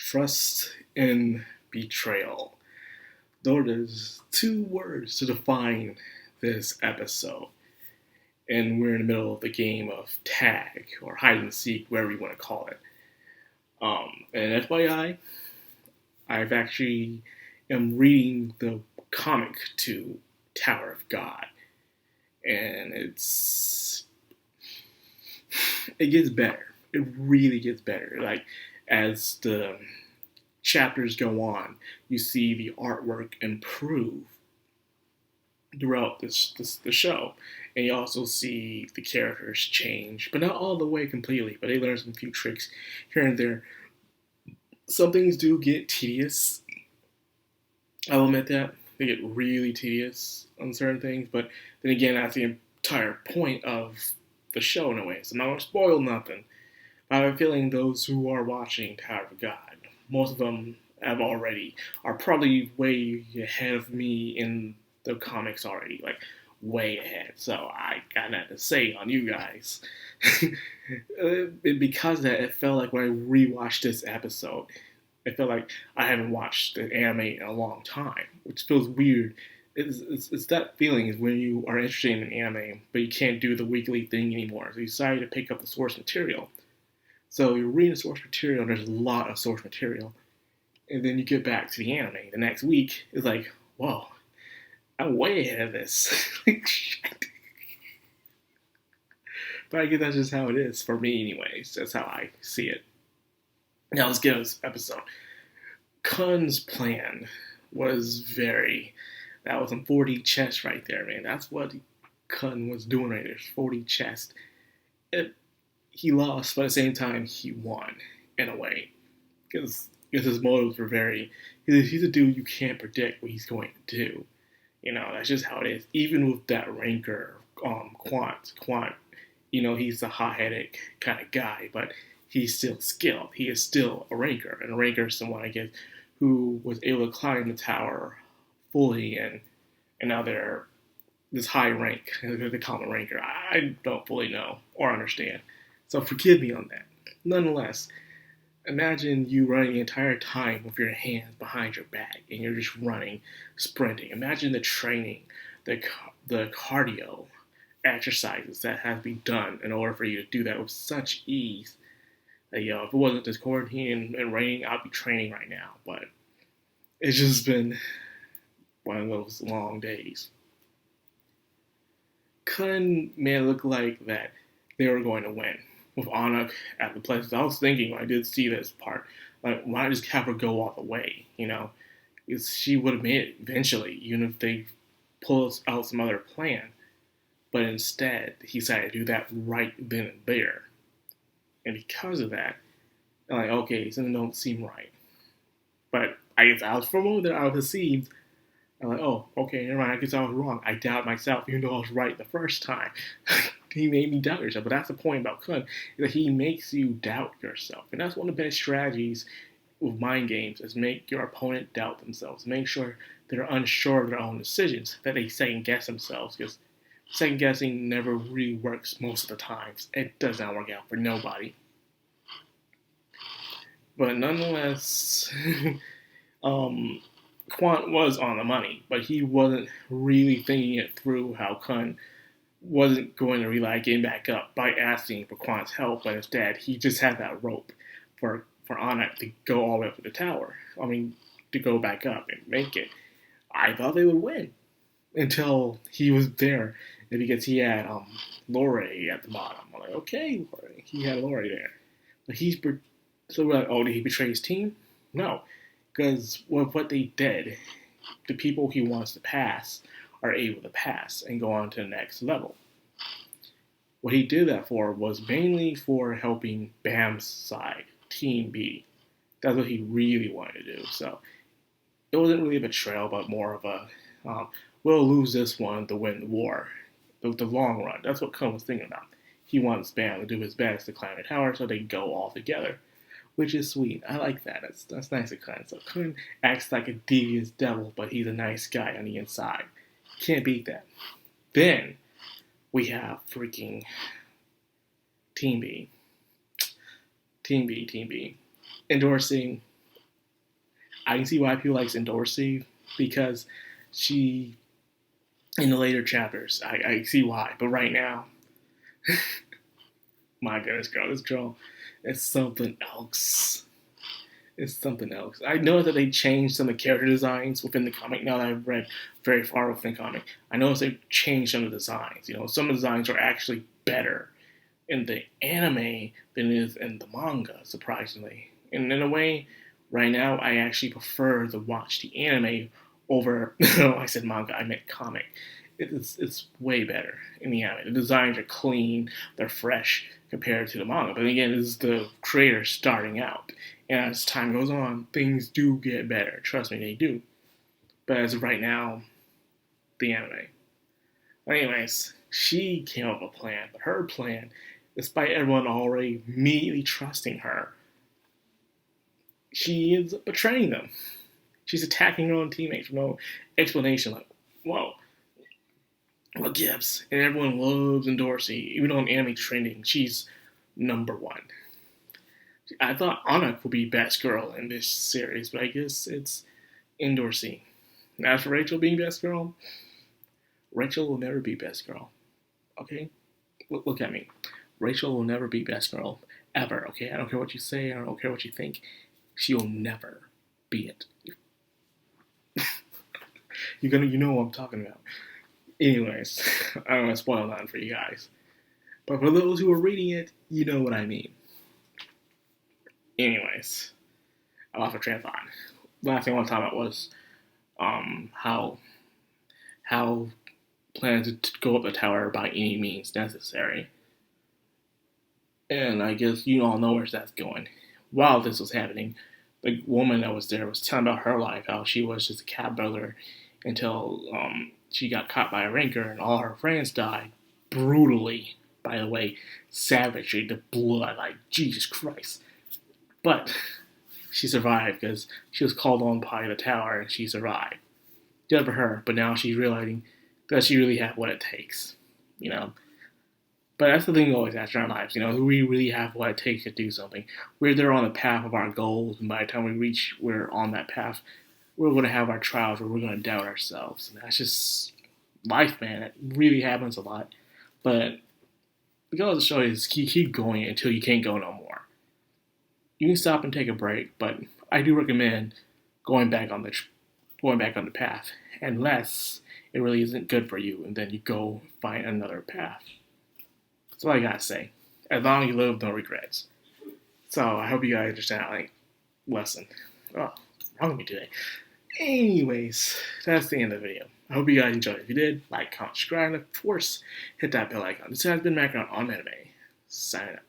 Trust and betrayal. Those are two words to define this episode. And we're in the middle of the game of tag or hide and seek, whatever you want to call it. And FYI, I've actually am reading the comic to Tower of God, and it gets better. It really gets better. Like as the chapters go on, you see the artwork improve throughout the show, and you also see the characters change, but not all the way completely. But they learn some few tricks here and there. Some things do get tedious. I'll admit that they get really tedious on certain things, but then again, that's the entire point of the show in a way. So I'm not gonna spoil nothing. I have a feeling those who are watching Tower of God, most of them are probably way ahead of me in the comics already, like way ahead. So I got nothing to say on you guys. Because of that, it felt like when I rewatched this episode, it felt like I haven't watched the anime in a long time, which feels weird. It's that feeling is when you are interested in an anime, but you can't do the weekly thing anymore. So you decide to pick up the source material. So you're reading the source material, and there's a lot of source material. And then you get back to the anime. The next week, it's like, whoa, I'm way ahead of this. But I guess that's just how it is for me anyways. That's how I see it. Now let's get into this episode. Kun's plan was that was some 4D chess right there, man. That's what Kun was doing right there, 4D chess. He lost, but at the same time, he won, in a way. Because his motives were he's a dude you can't predict what he's going to do. You know, that's just how it is. Even with that ranker, Quant, you know, he's a hot-headed kind of guy, but he's still skilled. He is still a ranker. And a ranker is someone, I guess, who was able to climb the tower fully, and now they're this high rank. They call him a ranker. I don't fully know or understand. So forgive me on that. Nonetheless, imagine you running the entire time with your hands behind your back and you're just running, sprinting. Imagine the training, the cardio exercises that have to be done in order for you to do that with such ease. That, if it wasn't this quarantine and raining, I'd be training right now. But it's just been one of those long days. Kun made it look like that they were going to win with Anak at the places. I was thinking when I did see this part, like, why not just have her go all the way, Because she would have made it eventually, even if they pull out some other plan. But instead, he decided to do that right then and there. And because of that, I'm like, okay, something don't seem right. But I guess I was for a moment there, I was deceived. I'm like, oh, okay, never mind. I guess I was wrong. I doubt myself, even though I was right the first time. He made me doubt yourself. But that's the point about Kun, is that he makes you doubt yourself. And that's one of the best strategies with mind games, is make your opponent doubt themselves. Make sure they're unsure of their own decisions, that they second guess themselves. Because second guessing never really works most of the times. It does not work out for nobody. But nonetheless, Quant was on the money, but he wasn't really thinking it through how Kun wasn't going to rely getting back up by asking for Quant's help, but instead he just had that rope for Anak to go all the way up to the tower. To go back up and make it. I thought they would win until he was there, and because he had Lore at the bottom. I'm like, okay, he had Lore there, but so we're like, oh, did he betray his team? No. Because with what they did, the people he wants to pass are able to pass and go on to the next level. What he did that for was mainly for helping Bam's side, Team B. That's what he really wanted to do. So it wasn't really a betrayal, but more of a, we'll lose this one to win the war. The long run. That's what Kun was thinking about. He wants Bam to do his best to climb the tower so they go all together. Which is sweet. I like that. That's nice of Kun. So Kun acts like a devious devil, but he's a nice guy on the inside. Can't beat that. Then we have freaking Team B. Team B. Endorsing I can see why people like Dorsey because she, in the later chapters, I see why. But right now, my goodness, girl, this girl is something else. It's something else. I know that they changed some of the character designs within the comic. Now that I've read very far within the comic, I noticed they've changed some of the designs. Some of the designs are actually better in the anime than it is in the manga, surprisingly. And in a way, right now, I actually prefer to watch the anime over. I said manga, I meant comic. It's way better in the anime. The designs are clean, they're fresh compared to the manga. But again, this is the creator starting out. And as time goes on, things do get better. Trust me, they do. But as of right now, the anime. But anyways, she came up with a plan. But her plan, despite everyone already immediately trusting her, she is betraying them. She's attacking her own teammates with no explanation. Like, whoa, what gives? And everyone loves Dorsey. Even though in anime trending, she's number one. I thought Anna would be best girl in this series, but I guess it's Dorsey. As for Rachel being best girl, Rachel will never be best girl. Okay? Look at me. Rachel will never be best girl. Ever. Okay? I don't care what you say. I don't care what you think. She will never be it. You know what I'm talking about. Anyways, I don't want to spoil that for you guys. But for those who are reading it, you know what I mean. Anyways, I lost my train of thought. Last thing I want to talk about was how plans to go up the tower by any means necessary. And I guess you all know where that's going. While this was happening, the woman that was there was telling about her life, how she was just a cat brother until she got caught by a ranker and all her friends died brutally. By the way, savagery, the blood, like Jesus Christ. But she survived because she was called on by the tower and she survived. Good for her, but now she's realizing that she really has what it takes, But that's the thing we always ask in our lives, do we really have what it takes to do something? We're there on the path of our goals, and by the time we're on that path, we're going to have our trials where we're going to doubt ourselves. And that's just life, man. It really happens a lot. But the goal of the show is keep going until you can't go no more. You can stop and take a break, but I do recommend going back on the path, unless it really isn't good for you, and then you go find another path. That's all I gotta say. As long as you live, no regrets. So I hope you guys understand that lesson. Oh, wrong with me today. Anyways, that's the end of the video. I hope you guys enjoyed it. If you did, like, comment, subscribe, and of course, hit that bell icon. This has been Madcrownxox on Anime. Signing out.